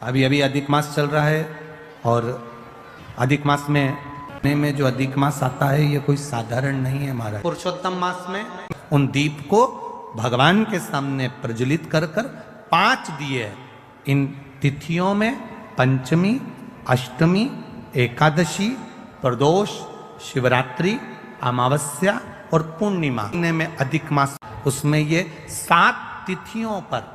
अभी अभी अधिक मास चल रहा है और अधिक मास में जो अधिक मास आता है ये कोई साधारण नहीं है महाराज। पुरुषोत्तम मास में उन दीप को भगवान के सामने प्रज्वलित कर कर 5 दिए इन तिथियों में पंचमी, अष्टमी, एकादशी, प्रदोष, शिवरात्रि, अमावस्या और पूर्णिमा में अधिक मास, उसमें ये 7 तिथियों पर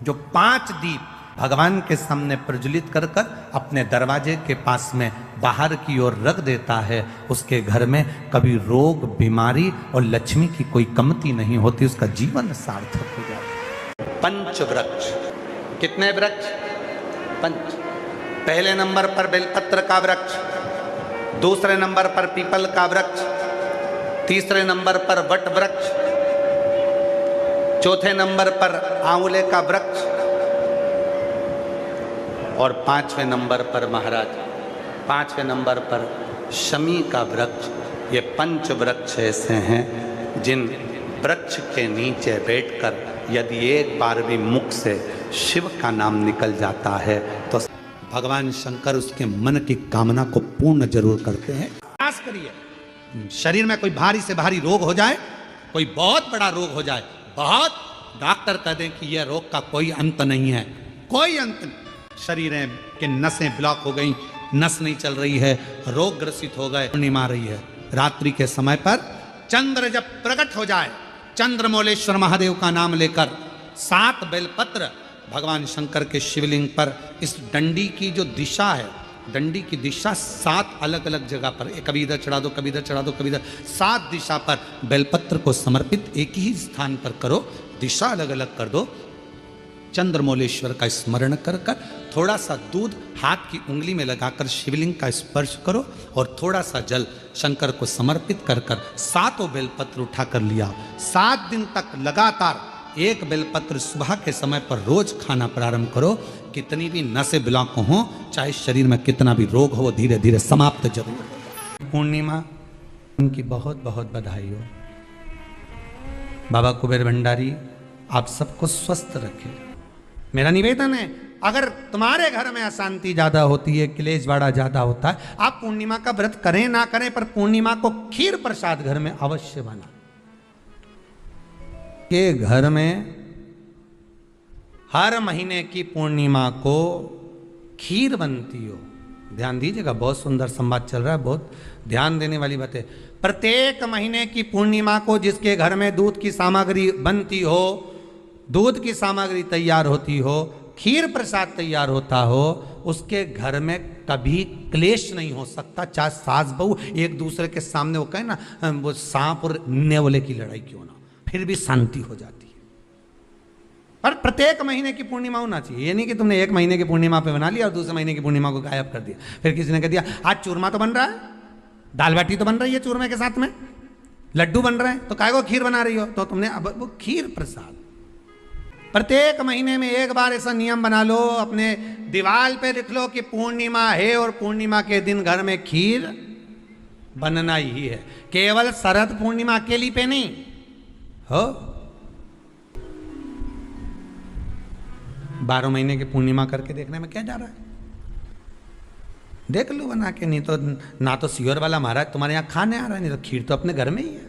जो 5 दीप भगवान के सामने प्रज्वलित कर कर अपने दरवाजे के पास में बाहर की ओर रख देता है, उसके घर में कभी रोग, बीमारी और लक्ष्मी की कोई कमती नहीं होती, उसका जीवन सार्थक हो जाता है। पंच वृक्ष, कितने वृक्ष? 5। पहले नंबर पर बेलपत्र का वृक्ष, दूसरे नंबर पर पीपल का वृक्ष, तीसरे नंबर पर वट वृक्ष, चौथे नंबर पर आंवले का वृक्ष और 5वें नंबर पर महाराज 5वें नंबर पर शमी का वृक्ष। ये 5 वृक्ष ऐसे हैं जिन वृक्ष के नीचे बैठकर यदि एक बार भी मुख से शिव का नाम निकल जाता है तो भगवान शंकर उसके मन की कामना को पूर्ण जरूर करते हैं। प्रयास करिए, शरीर में कोई भारी से भारी रोग हो जाए, कोई बहुत बड़ा रोग हो जाए, बहुत डॉक्टर कह दें कि यह रोग का कोई अंत नहीं है, कोई अंत नहीं, शरीर के नसें ब्लॉक हो गई, नस नहीं चल रही है, रोग ग्रसित हो गए, पूर्णिमा आ रही है, रात्रि के समय पर चंद्र जब प्रकट हो जाए, चंद्रमौलेश्वर महादेव का नाम लेकर 7 बेलपत्र भगवान शंकर के शिवलिंग पर, इस डंडी की जो दिशा है, डंडी की दिशा 7 अलग अलग जगह पर, कभी इधर चढ़ा दो, कभी इधर चढ़ा दो, कभी इधर, 7 दिशा पर बेलपत्र को समर्पित एक ही स्थान पर करो, दिशा अलग अलग कर दो, चंद्रमौलेश्वर का स्मरण कर कर थोड़ा सा दूध हाथ की उंगली में लगाकर शिवलिंग का स्पर्श करो और थोड़ा सा जल शंकर को समर्पित कर कर 7 बेलपत्र उठाकर लिया। 7 दिन तक लगातार एक बेलपत्र सुबह के समय पर रोज खाना प्रारंभ करो। कितनी भी नसें ब्लॉक हो, चाहे शरीर में कितना भी रोग हो, धीरे धीरे समाप्त जरूर हो। पूर्णिमा उनकी बहुत बहुत बधाई हो। बाबा कुबेर भंडारी आप सबको स्वस्थ रखें। मेरा निवेदन है, अगर तुम्हारे घर में अशांति ज्यादा होती है, क्लेश बड़ा ज्यादा होता है, आप पूर्णिमा का व्रत करें ना करें, पर पूर्णिमा को खीर प्रसाद घर में अवश्य बना के घर में हर महीने की पूर्णिमा को खीर बनती हो। ध्यान दीजिएगा, बहुत सुंदर संवाद चल रहा है, बहुत ध्यान देने वाली बात है। प्रत्येक महीने की पूर्णिमा को जिसके घर में दूध की सामग्री बनती हो, दूध की सामग्री तैयार होती हो, खीर प्रसाद तैयार होता हो, उसके घर में कभी क्लेश नहीं हो सकता। चाहे सास बहू एक दूसरे के सामने वो कहे ना, वो सांप और नेवले की लड़ाई क्यों ना, फिर भी शांति हो जाती है। पर प्रत्येक महीने की पूर्णिमा होना चाहिए। ये नहीं कि तुमने एक महीने की पूर्णिमा पे बना लिया और दूसरे महीने की पूर्णिमा को गायब कर दिया। फिर किसी ने कह दिया आज चूरमा तो बन रहा है, दाल बाटी तो बन रही है चूरमे के साथ में, लड्डू बन रहे हैं, तो काहे को खीर बना रही हो? तो तुमने अब वो खीर प्रसाद प्रत्येक महीने में एक बार ऐसा नियम बना लो, अपने दीवार पे लिख लो कि पूर्णिमा है और पूर्णिमा के दिन घर में खीर बनना ही है। केवल शरद पूर्णिमा अकेली पे नहीं हो, 12 महीने की पूर्णिमा करके देखने में क्या जा रहा है? देख लो बना के। नहीं तो ना तो सियोर वाला महाराज तुम्हारे यहाँ खाने आ रहा है, नहीं तो खीर तो अपने घर में ही है।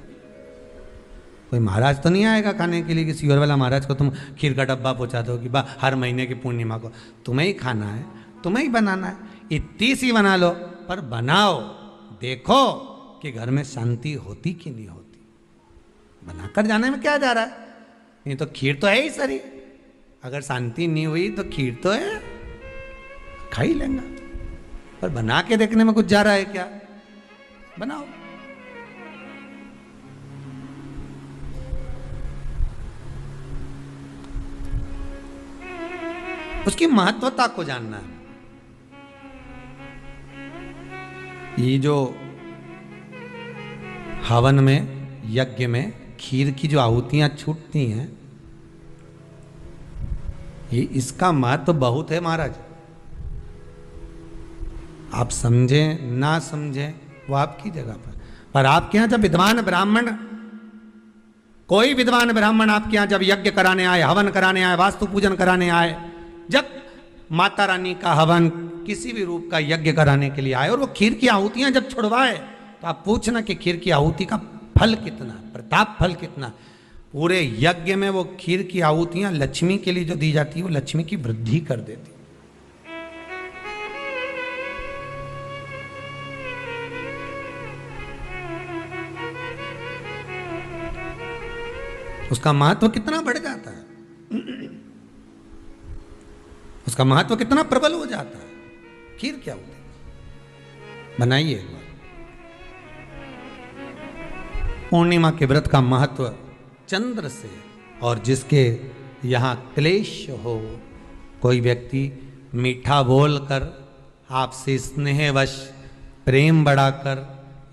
कोई महाराज तो नहीं आएगा खाने के लिए कि सियोर वाला महाराज को तुम खीर का डब्बा पहुंचा दो कि हर महीने की पूर्णिमा को तुम्हें ही खाना है, तुम्हें ही बनाना है। इतनी सी बना लो, पर बनाओ, देखो कि घर में शांति होती कि नहीं होती। बनाकर जाने में क्या जा रहा है? नहीं तो खीर तो है ही सरी, अगर शांति नहीं हुई तो खीर तो है, खा ही लेंगे। पर बना के देखने में कुछ जा रहा है क्या? बनाओ। उसकी महत्वता को जानना है। ये जो हवन में, यज्ञ में खीर की जो आहुतियां छूटती हैं, ये इसका महत्व बहुत है महाराज। आप समझें ना समझें वो आपकी जगह पर आपके यहां जब विद्वान ब्राह्मण, कोई विद्वान ब्राह्मण आपके यहां जब यज्ञ कराने आए, हवन कराने आए, वास्तु पूजन कराने आए, जब माता रानी का हवन, किसी भी रूप का यज्ञ कराने के लिए आए और वो खीर की आहुतियां जब छुड़वाए तो आप पूछना कि खीर की आहुति का फल कितना, प्रताप फल कितना। पूरे यज्ञ में वो खीर की आहुतियां लक्ष्मी के लिए जो दी जाती है वो लक्ष्मी की वृद्धि कर देती। उसका महत्व कितना बढ़ जाता है, उसका महत्व कितना प्रबल हो जाता है। खीर क्या होती है, बनाइए एक बार। पूर्णिमा के व्रत का महत्व चंद्र से, और जिसके यहाँ क्लेश हो, कोई व्यक्ति मीठा बोलकर आपसे स्नेहवश प्रेम बढ़ाकर,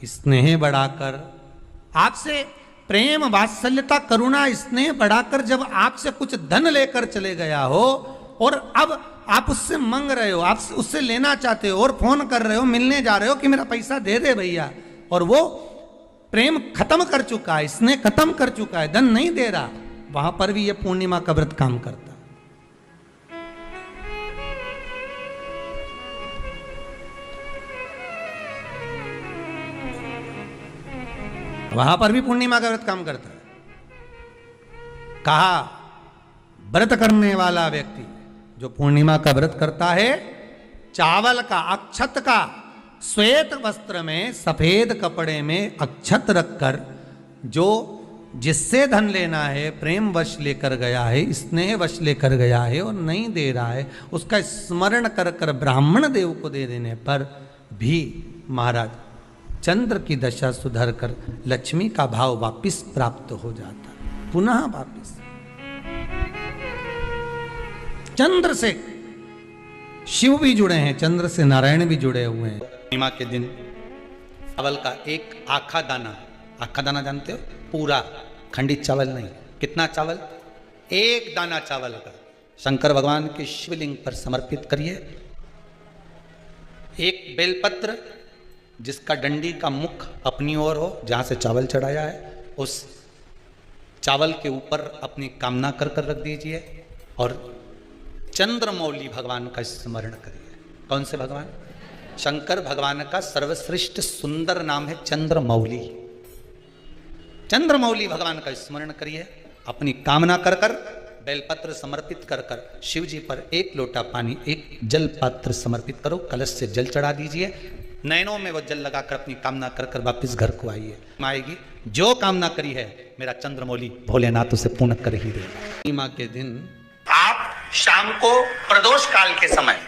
स्नेह बढ़ाकर, आपसे प्रेम वात्सल्यता करुणा स्नेह बढ़ाकर जब आपसे कुछ धन लेकर चले गया हो और अब आप उससे मांग रहे हो, आप उससे लेना चाहते हो और फोन कर रहे हो, मिलने जा रहे हो कि मेरा पैसा दे दे भैया, और वो प्रेम खत्म कर चुका है, स्नेह खत्म कर चुका है, धन नहीं दे रहा, वहां पर भी यह पूर्णिमा का व्रत काम करता है। वहां पर भी पूर्णिमा का व्रत काम करता है। कहा व्रत करने वाला व्यक्ति जो पूर्णिमा का व्रत करता है, चावल का, अक्षत का, श्वेत वस्त्र में, सफेद कपड़े में अक्षत रखकर, जो जिससे धन लेना है प्रेम वश लेकर गया है, स्नेह वश लेकर गया है और नहीं दे रहा है, उसका स्मरण कर कर ब्राह्मण देव को दे देने पर भी महाराज चंद्र की दशा सुधर कर लक्ष्मी का भाव वापिस प्राप्त हो जाता है, पुनः वापिस। चंद्र से शिव भी जुड़े हैं, चंद्र से नारायण भी जुड़े हुए हैं। पूर्णिमा के दिन चावल का एक आखा दाना, आखा दाना जानते हो, पूरा खंडित चावल नहीं, कितना चावल, एक दाना चावल का शंकर भगवान के शिवलिंग पर समर्पित करिए। एक बेलपत्र जिसका डंडी का मुख अपनी ओर हो, जहां से चावल चढ़ाया है, उस चावल के ऊपर अपनी कामना कर कर रख दीजिए और चंद्रमौली भगवान का स्मरण करिए। कौन से भगवान? शंकर भगवान का सर्वश्रेष्ठ सुंदर नाम है चंद्रमौली। चंद्रमौली भगवान का स्मरण करिए, अपनी कामना कर कर बेलपत्र समर्पित कर कर शिव जी पर एक लोटा पानी, एक जल पात्र समर्पित करो, कलश से जल चढ़ा दीजिए, नैनों में वो जल लगाकर अपनी कामना कर कर वापिस घर को आइए। आएगी जो कामना करी है मेरा चंद्रमौली भोलेनाथ उसे पूर्ण कर ही देगा। पूर्णिमा के दिन आप शाम को प्रदोष काल के समय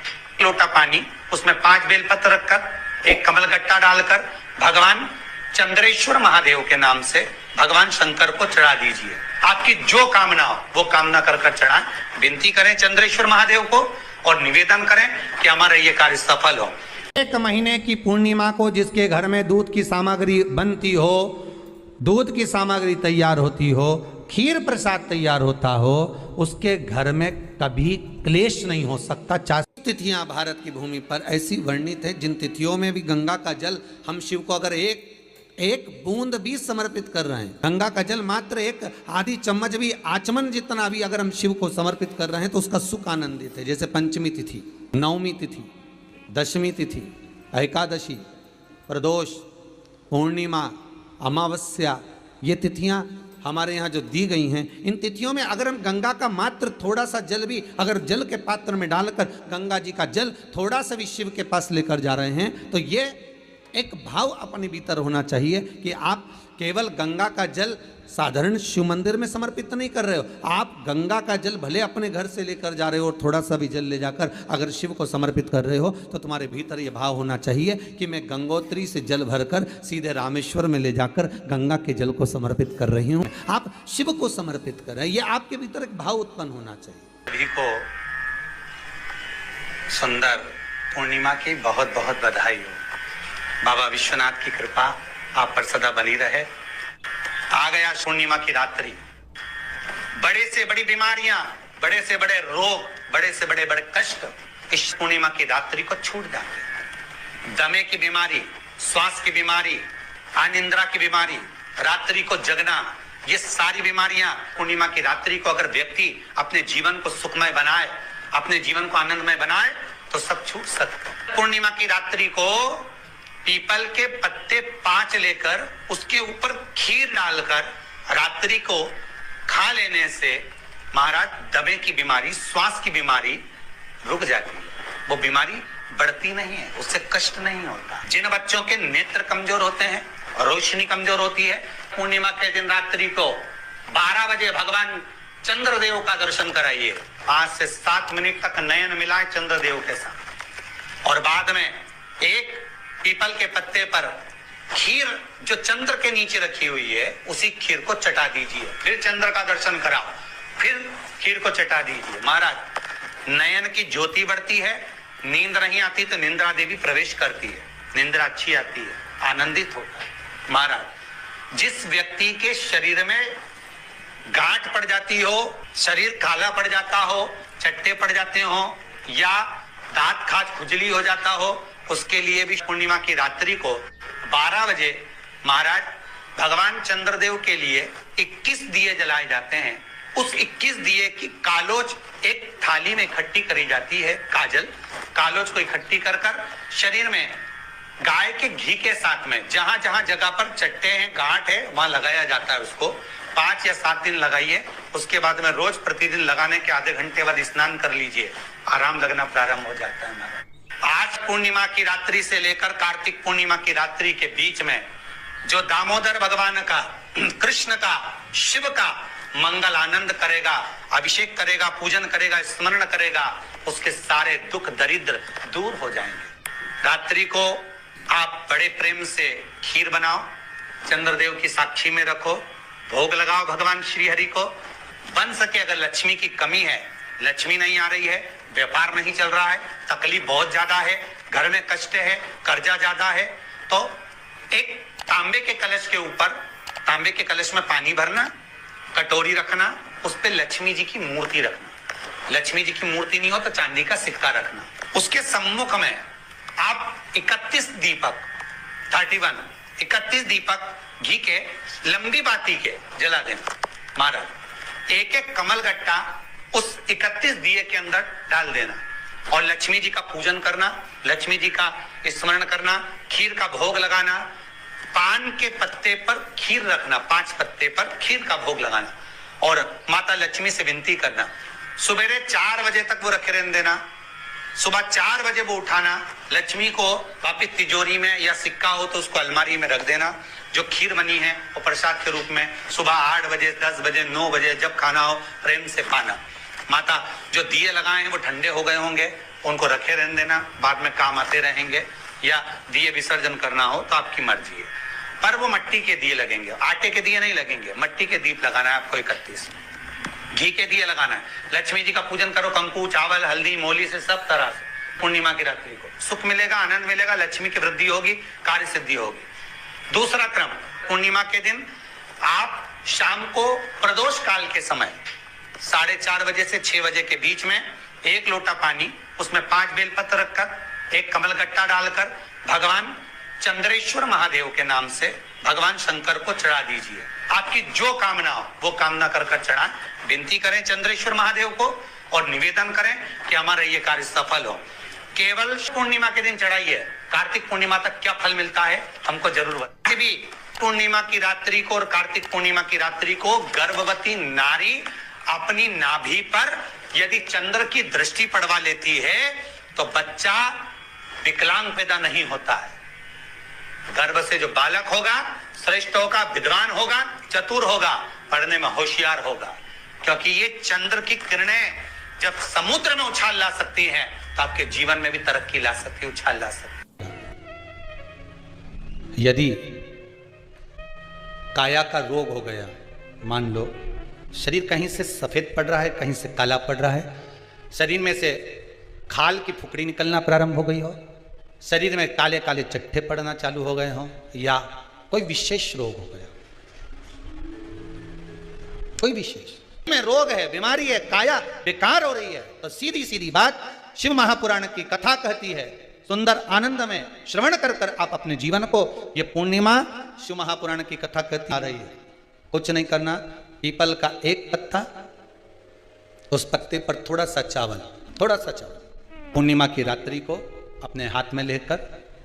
लोटा पानी, उसमें 5 बेलपत्र रखकर, एक कमलगट्टा डालकर भगवान चंद्रेश्वर महादेव के नाम से भगवान शंकर को चढ़ा दीजिए। आपकी जो कामना हो वो कामना कर कर चढ़ाएं, विनती करें चंद्रेश्वर महादेव को और निवेदन करें कि हमारा ये कार्य सफल हो। एक महीने की पूर्णिमा को जिसके घर में दूध की सामग्री बनती हो, दूध की सामग्री तैयार होती हो, खीर प्रसाद तैयार होता हो, उसके घर में कभी क्लेश नहीं हो सकता। 4 तिथियां भारत की भूमि पर ऐसी वर्णित है जिन तिथियों में भी गंगा का जल हम शिव को अगर एक बूंद भी समर्पित कर रहे हैं, गंगा का जल मात्र एक आधी चम्मच भी, आचमन जितना भी अगर हम शिव को समर्पित कर रहे हैं तो उसका सुख आनंदित है। जैसे पंचमी तिथि, नवमी तिथि, दशमी तिथि, एकादशी, प्रदोष, पूर्णिमा, अमावस्या, ये तिथियां हमारे यहाँ जो दी गई हैं, इन तिथियों में अगर हम गंगा का मात्र थोड़ा सा जल भी अगर जल के पात्र में डालकर गंगा जी का जल थोड़ा सा भी शिव के पास लेकर जा रहे हैं तो ये एक भाव अपने भीतर होना चाहिए कि आप केवल गंगा का जल साधारण शिव मंदिर में समर्पित नहीं कर रहे हो, आप गंगा का जल भले अपने घर से लेकर जा रहे हो और थोड़ा सा भी जल ले जाकर अगर शिव को समर्पित कर रहे हो तो तुम्हारे भीतर ये भाव होना चाहिए कि मैं गंगोत्री से जल भरकर सीधे रामेश्वर में ले जाकर गंगा के जल को समर्पित कर रही हूँ। आप शिव को समर्पित कर रहे हैं, ये आपके भीतर एक भाव उत्पन्न होना चाहिए। सभी को सुंदर पूर्णिमा की बहुत बहुत बधाई हो। बाबा विश्वनाथ की कृपा आप पर सदा बनी रहे। आ गया पूर्णिमा की रात्रि, बड़े से बड़ी बीमारियां, बड़े से बड़े रोग, बड़े से बड़े बड़े कष्ट इस पूर्णिमा की रात्रि को छूट जाते हैं। दमे की बीमारी, श्वास की बीमारी, अनिद्रा की बीमारी, रात्रि को जगना, ये सारी बीमारियां पूर्णिमा की रात्रि को अगर व्यक्ति अपने जीवन को सुखमय बनाए अपने जीवन को आनंदमय बनाए तो सब छूट सकता है। पूर्णिमा की रात्रि को पीपल के पत्ते 5 लेकर उसके ऊपर खीर डालकर रात्रि को खा लेने से महाराज दमे की बीमारी, श्वास की बीमारी रुक जाती है। वो बीमारी बढ़ती नहीं है, उससे कष्ट नहीं होता। जिन बच्चों के नेत्र कमजोर होते हैं, रोशनी कमजोर होती है, पूर्णिमा के दिन रात्रि को 12 बजे भगवान चंद्रदेव का दर्शन कराइए। 5 से 7 मिनट तक नयन मिलाए चंद्रदेव के साथ और बाद में एक पीपल के पत्ते पर खीर जो चंद्र के नीचे रखी हुई है उसी खीर को चटा दीजिए। फिर चंद्र का दर्शन कराओ, फिर खीर को चटा दीजिए। महाराज नयन की ज्योति बढ़ती है, नींद नहीं आती तो निंद्रा देवी प्रवेश करती है, निंद्रा अच्छी आती है, आनंदित होता है। महाराज जिस व्यक्ति के शरीर में गांठ पड़ जाती हो, शरीर काला पड़ जाता हो, चट्टे पड़ जाते हो या दांत खाज खुजली हो जाता हो, उसके लिए भी पूर्णिमा की रात्रि को 12 बजे महाराज भगवान चंद्रदेव के लिए 21 दिए जलाए जाते हैं। उस 21 दिए की कालोज एक थाली में इकट्ठी करी जाती है, कालोज को इकट्ठी कर शरीर में गाय के घी के साथ में जहां जहां जगह पर चट्टे हैं, गांठ है, वहां लगाया जाता है। उसको 5 या 7 दिन लगाइए। उसके बाद में रोज प्रतिदिन लगाने के आधे घंटे बाद स्नान कर लीजिए, आराम लगना प्रारंभ हो जाता है। आज पूर्णिमा की रात्रि से लेकर कार्तिक पूर्णिमा की रात्रि के बीच में जो दामोदर भगवान का, कृष्ण का, शिव का मंगल आनंद करेगा, अभिषेक करेगा, पूजन करेगा, स्मरण करेगा, उसके सारे दुख दरिद्र दूर हो जाएंगे। रात्रि को आप बड़े प्रेम से खीर बनाओ, चंद्रदेव की साक्षी में रखो, भोग लगाओ भगवान श्री हरि को। बन सके अगर लक्ष्मी की कमी है, लक्ष्मी नहीं आ रही है, व्यापार नहीं चल रहा है, तकलीफ बहुत ज्यादा है, घर में कष्ट है, कर्जा ज्यादा है, तो एक तांबे के कलश के ऊपर, तांबे के कलश में पानी भरना, कटोरी रखना, उस पे लक्ष्मी जी की मूर्ति रखना। लक्ष्मी जी की मूर्ति नहीं हो तो चांदी का सिक्का रखना। उसके सम्मुख में आप 31 दीपक घी के लंबी बाती के जला देना। महाराज एक एक कमल गट्टा उस 31 दिए के अंदर डाल देना और लक्ष्मी जी का पूजन करना, लक्ष्मी जी का स्मरण करना, खीर का भोग लगाना, पान के पत्ते पर खीर रखना, 5 पत्ते पर खीर का भोग लगाना और माता लक्ष्मी से विनती करना। सुबेरे 4 बजे तक वो रखे रहने देना, सुबह 4 बजे वो उठाना, लक्ष्मी को वापिस तिजोरी में या सिक्का हो तो उसको अलमारी में रख देना। जो खीर बनी है वो प्रसाद के रूप में सुबह 8 बजे, 10 बजे, 9 बजे जब खाना हो प्रेम से पाना। माता जो दिए लगाए हैं वो ठंडे हो गए होंगे, उनको रखे रहने देना, बाद में काम आते रहेंगे, या दिए विसर्जन करना हो तो आपकी मर्जी है। पर वो मिट्टी के दिए लगेंगे, आटे के दिए नहीं लगेंगे, मिट्टी के दीप लगाना है आपको। 31 घी के दिए लगाना है। लक्ष्मी जी का पूजन करो, कंकु, चावल, हल्दी, मोली से सब तरह से। पूर्णिमा की रात्रि को सुख मिलेगा, आनंद मिलेगा, लक्ष्मी की वृद्धि होगी, कार्य सिद्धि होगी। दूसरा क्रम, पूर्णिमा के दिन आप शाम को प्रदोष काल के समय 4:30 बजे से 6 बजे के बीच में 1 लोटा पानी, उसमें 5 बेलपत्र रखकर, 1 कमलगट्टा डालकर भगवान चंद्रेश्वर महादेव के नाम से भगवान शंकर को चढ़ा दीजिए। आपकी जो कामना हो वो कामना कर चढ़ाएं, विनती करें चंद्रेश्वर महादेव को और निवेदन करें कि हमारा ये कार्य सफल हो। केवल पूर्णिमा के दिन चढ़ाइए, कार्तिक पूर्णिमा तक क्या फल मिलता है हमको जरूर बताइए। भी पूर्णिमा की रात्रि को और कार्तिक पूर्णिमा की रात्रि को गर्भवती नारी अपनी नाभि पर यदि चंद्र की दृष्टि पड़वा लेती है तो बच्चा विकलांग पैदा नहीं होता है। गर्भ से जो बालक होगा श्रेष्ठ होगा, विद्वान होगा, चतुर होगा, पढ़ने में होशियार होगा, क्योंकि ये चंद्र की किरणें जब समुद्र में उछाल ला सकती हैं तो आपके जीवन में भी तरक्की ला सकती है, उछाल ला सकती है। यदि काया का रोग हो गया, मान लो शरीर कहीं से सफेद पड़ रहा है, कहीं से काला पड़ रहा है, शरीर में से खाल की फुकड़ी निकलना प्रारंभ हो गई हो, शरीर में काले काले चट्टे पड़ना चालू हो गए हों, या कोई विशेष रोग हो गया, कोई विशेष में रोग है, बीमारी है, काया बेकार हो रही है, तो सीधी सीधी बात शिव महापुराण की कथा कहती है। सुंदर आनंद में श्रवण कर कर आप अपने जीवन को, ये पूर्णिमा शिव महापुराण की कथा कहती आ रही है। कुछ नहीं करना, पीपल का 1 पत्ता, उस पत्ते पर थोड़ा सा चावल, थोड़ा सा चावल पूर्णिमा की रात्रि को अपने हाथ में लेकर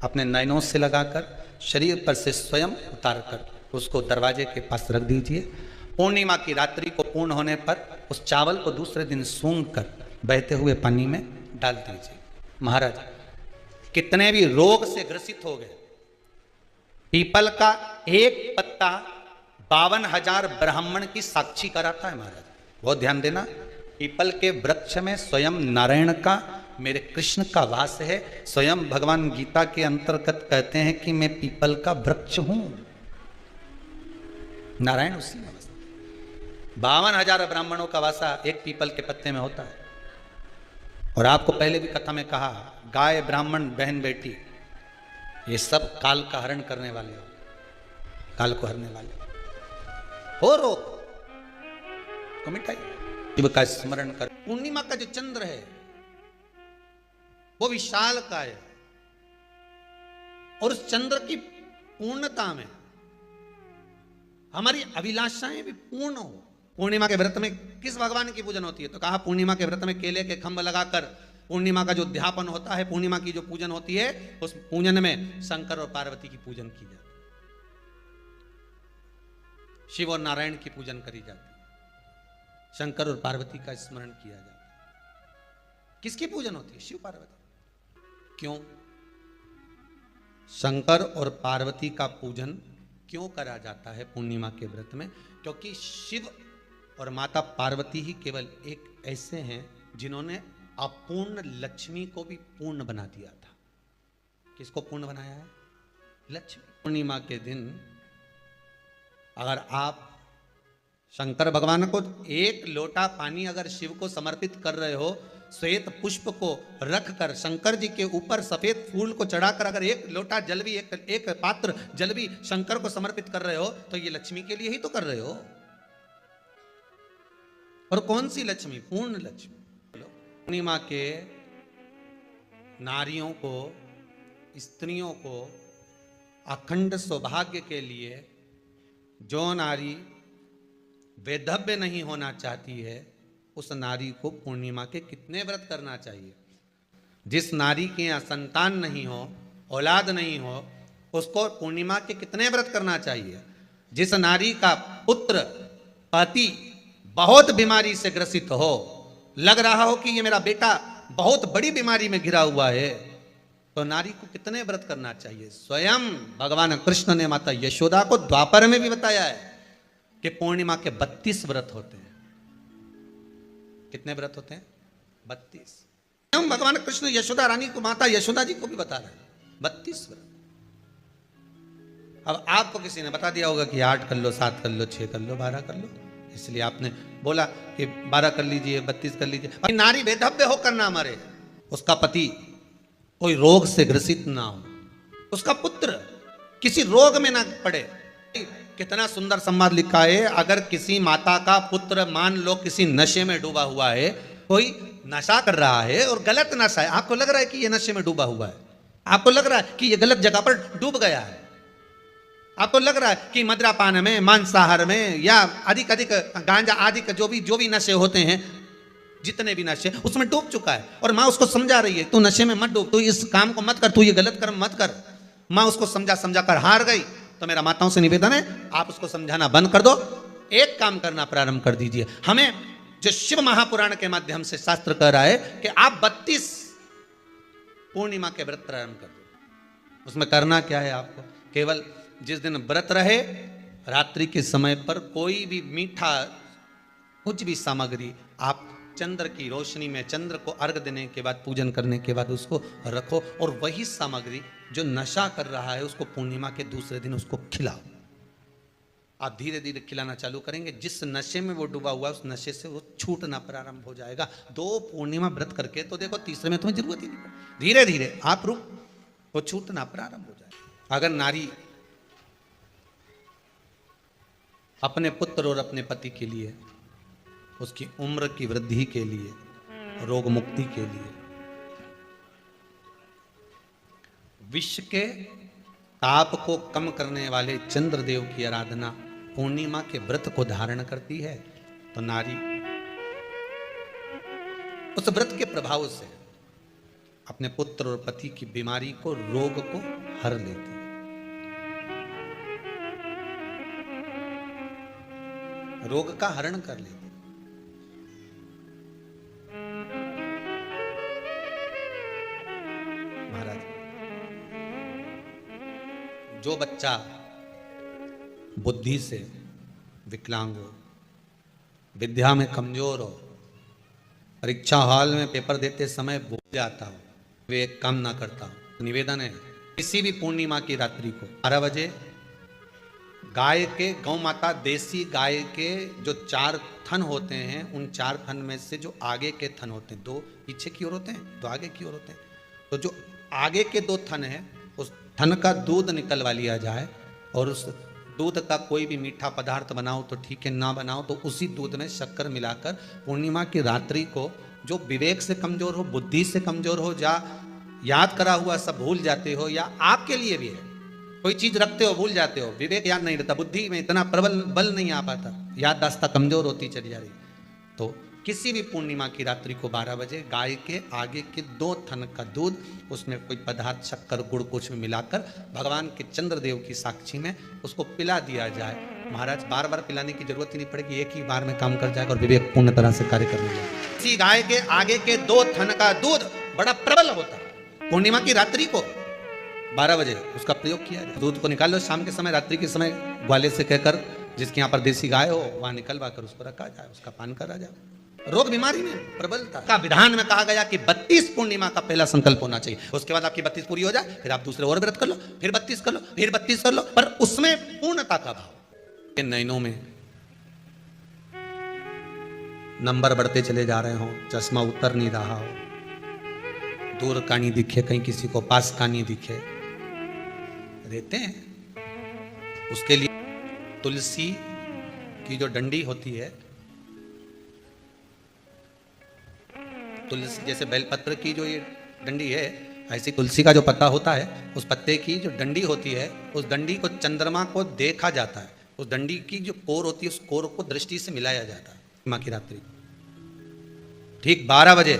अपने नयनों से लगाकर शरीर पर से स्वयं उतार कर उसको दरवाजे के पास रख दीजिए। पूर्णिमा की रात्रि को पूर्ण होने पर उस चावल को दूसरे दिन सूंघ कर बहते हुए पानी में डाल दीजिए। महाराज कितने भी रोग से ग्रसित हो गए, पीपल का एक पत्ता 52,000 ब्राह्मण की साक्षी कराता है। महाराज बहुत ध्यान देना, पीपल के वृक्ष में स्वयं नारायण का, मेरे कृष्ण का वास है। स्वयं भगवान गीता के अंतर्गत कहते हैं कि मैं पीपल का वृक्ष हूं, नारायण उसी में बसता। 52,000 ब्राह्मणों का वासा एक पीपल के पत्ते में होता है। और आपको पहले भी कथा में कहा, गाय ब्राह्मण बहन बेटी ये सब काल का हरण करने वाले हो, काल को हरने वाले हो। रोग को मिटाइए, शिव का स्मरण कर। पूर्णिमा का जो चंद्र है वो विशाल का है, और उस चंद्र की पूर्णता में हमारी अभिलाषाएं भी पूर्ण हो। पूर्णिमा के व्रत में किस भगवान की पूजन होती है? तो कहा पूर्णिमा के व्रत में केले के खंभ लगाकर पूर्णिमा का जो अध्यापन होता है, पूर्णिमा की जो पूजन होती है, उस पूजन में शंकर और पार्वती की पूजन की जाती है, शिव और नारायण की पूजन करी जाती है, शंकर और पार्वती का स्मरण किया जाता है। किसकी पूजन होती है? शिव पार्वती। क्यों शंकर और पार्वती का पूजन क्यों करा जाता है पूर्णिमा के व्रत में? क्योंकि शिव और माता पार्वती ही केवल एक ऐसे हैं जिन्होंने अपूर्ण लक्ष्मी को भी पूर्ण बना दिया था। किसको पूर्ण बनाया है? लक्ष्मी। पूर्णिमा के दिन अगर आप शंकर भगवान को एक लोटा पानी अगर शिव को समर्पित कर रहे हो, श्वेत पुष्प को रख कर शंकर जी के ऊपर सफेद फूल को चढ़ाकर अगर एक लोटा जल भी, एक पात्र जल भी शंकर को समर्पित कर रहे हो, तो ये लक्ष्मी के लिए ही तो कर रहे हो। और कौन सी लक्ष्मी? पूर्ण लक्ष्मी। पूर्णिमा के नारियों को, स्त्रियों को अखंड सौभाग्य के लिए, जो नारी वैधव्य नहीं होना चाहती है, उस नारी को पूर्णिमा के कितने व्रत करना चाहिए? जिस नारी के यहाँ संतान नहीं हो, औलाद नहीं हो, उसको पूर्णिमा के कितने व्रत करना चाहिए? जिस नारी का पुत्र पति बहुत बीमारी से ग्रसित हो, लग रहा हो कि ये मेरा बेटा बहुत बड़ी बीमारी में घिरा हुआ है, तो नारी को कितने व्रत करना चाहिए? स्वयं भगवान कृष्ण ने माता यशोदा को द्वापर में भी बताया है कि पूर्णिमा के 32 व्रत होते हैं। कितने व्रत होते हैं? 32। हम भगवान कृष्ण यशोदा रानी को, माता यशोदा जी को भी बता रहे हैं 32 व्रत। अब आपको किसी ने बता दिया होगा कि 8 कर लो, 7 कर लो, 6 कर लो, 12 कर लो, इसलिए आपने बोला कि 12 कर लीजिए, 32 कर लीजिए। नारी वैधव्य होकर ना मरे, उसका पति कोई रोग से ग्रसित ना हो, उसका पुत्र किसी रोग में ना पड़े। कितना सुंदर संवाद लिखा है, अगर किसी माता का पुत्र मान लो किसी नशे में डूबा हुआ है, कोई नशा कर रहा है और गलत नशा है, आपको लग रहा है कि ये नशे में डूबा हुआ है, आपको लग रहा है कि ये गलत जगह पर डूब गया है, आपको लग रहा है कि मदिरापान में, मांसाहार में या अधिक गांजा आदि का जो भी नशे होते हैं, जितने भी नशे, उसमें डूब चुका है, और माँ उसको समझा रही है तू नशे में मत डूब, तू इस काम को मत कर, तू ये गलत कर्म मत कर। माँ उसको समझा कर हार गई। तो मेरा माताओं से निवेदन है, आप उसको समझाना बंद कर दो, एक काम करना प्रारंभ कर दीजिए। हमें जो शिव महापुराण के माध्यम से शास्त्र कह रहा है कि आप 32 पूर्णिमा के व्रत प्रारंभ कर दो। उसमें करना क्या है आपको? केवल जिस दिन व्रत रहे, रात्रि के समय पर कोई भी मीठा, कुछ भी सामग्री आप चंद्र की रोशनी में, चंद्र को अर्घ देने के बाद, पूजन करने के बाद उसको रखो, और वही सामग्री जो नशा कर रहा है उसको पूर्णिमा के दूसरे दिन उसको खिलाओ। आप धीरे धीरे खिलाना चालू करेंगे, जिस नशे में वो डूबा हुआ है उस नशे से वो छूटना प्रारंभ हो जाएगा। 2 पूर्णिमा व्रत करके तो देखो, तीसरे में तुम्हें जरूरत ही नहीं, धीरे धीरे आप वो छूटना प्रारंभ हो जाएगा। अगर नारी अपने पुत्र और अपने पति के लिए, उसकी उम्र की वृद्धि के लिए, रोग मुक्ति के लिए, विश्व के ताप को कम करने वाले चंद्रदेव की आराधना पूर्णिमा के व्रत को धारण करती है, तो नारी उस व्रत के प्रभाव से अपने पुत्र और पति की बीमारी को, रोग को हर लेती है। रोग का हरण कर लेती। महाराज, जो बच्चा बुद्धि से विकलांग हो, विद्या में कमजोर हो, परीक्षा हॉल में पेपर देते समय भूल जाता हो, वे एक काम ना करता हो, निवेदन है किसी भी पूर्णिमा की रात्रि को 12 बजे गाय के, गौ माता देसी गाय के जो 4 थन होते हैं, उन 4 थन में से जो आगे के थन होते हैं, 2 पीछे की ओर होते हैं, 2 आगे की ओर होते हैं, तो जो आगे के 2 थन है उस थन का दूध निकलवा लिया जाए और उस दूध का कोई भी मीठा पदार्थ बनाओ तो ठीक है, ना बनाओ तो उसी दूध में शक्कर मिलाकर पूर्णिमा की रात्रि को, जो विवेक से कमजोर हो, बुद्धि से कमजोर हो, या याद करा हुआ सब भूल जाते हो, या आपके लिए भी है कोई चीज रखते हो भूल जाते हो, विवेक याद नहीं रहता, बुद्धि में इतना प्रबल बल नहीं आ पाता, याददाश्त कमजोर होती चली जा रही, तो किसी भी पूर्णिमा की रात्रि को 12 बजे गाय के आगे के 2 थन का दूध, उसमें कोई पदार्थ शक्कर गुड़ कुछ भी मिलाकर भगवान के चंद्रदेव की साक्षी में उसको पिला दिया जाए। महाराज, बार बार पिलाने की जरूरत ही नहीं पड़ेगी, एक ही बार में काम कर जाएगा और विवेक पूर्ण तरह से कार्य करने लगेगा। इसी गाय के आगे के 2 थन का दूध बड़ा प्रबल होता है। पूर्णिमा की रात्रि को 12 बजे उसका प्रयोग किया जाए। दूध को निकाल लो, शाम के समय, रात्रि के समय ग्वाले से कहकर, जिसके यहाँ पर देसी गाय हो वहां निकलवा कर उसको रखा जाए, उसका पान करा जाए। रोग बीमारी में प्रबलता का विधान में कहा गया कि 32 पूर्णिमा का पहला संकल्प होना चाहिए, उसके बाद आपकी 32 पूरी हो जाए, फिर आप दूसरे और व्रत कर लो, फिर 32 कर लो, फिर 32 कर लो, पर उसमें पूर्णता का भाव। नयनों में नंबर बढ़ते चले जा रहे हो, चश्मा उतर नहीं रहा हो, दूर का नहीं दिखे, कहीं किसी को पास का नहीं दिखे, रहते हैं, उसके लिए तुलसी की जो डंडी होती है, तुलसी जैसे बेलपत्र की जो ये डंडी है, ऐसी तुलसी का जो पत्ता होता है, उस पत्ते की जो डंडी होती है, उस डंडी को चंद्रमा को देखा जाता है, उस डंडी की जो कोर होती है, उस कोर को दृष्टि से मिलाया जाता है। माँ की रात्रि ठीक 12 बजे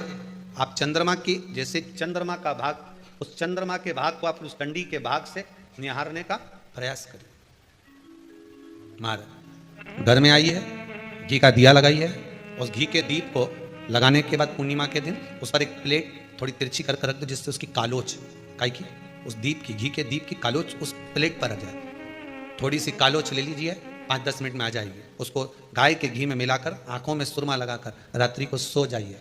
आप चंद्रमा की, जैसे चंद्रमा का भाग, उस चंद्रमा के भाग को आप उस डंडी के भाग से निहारने का प्रयास करें। महाराज, घर में आई है, घी का दिया लगाई है, उस घी के दीप को लगाने के बाद पूर्णिमा के दिन उस पर एक प्लेट थोड़ी तिरछी करके रख दो, जिससे उसकी कालोच, काई की, उस दीप की, घी के दीप की कालोच उस प्लेट पर आ जाए। थोड़ी सी कालोच ले लीजिए, 5-10 मिनट में आ जाएगी। उसको गाय के घी में मिलाकर, आंखों में सुरमा लगाकर रात्रि को सो जाइए।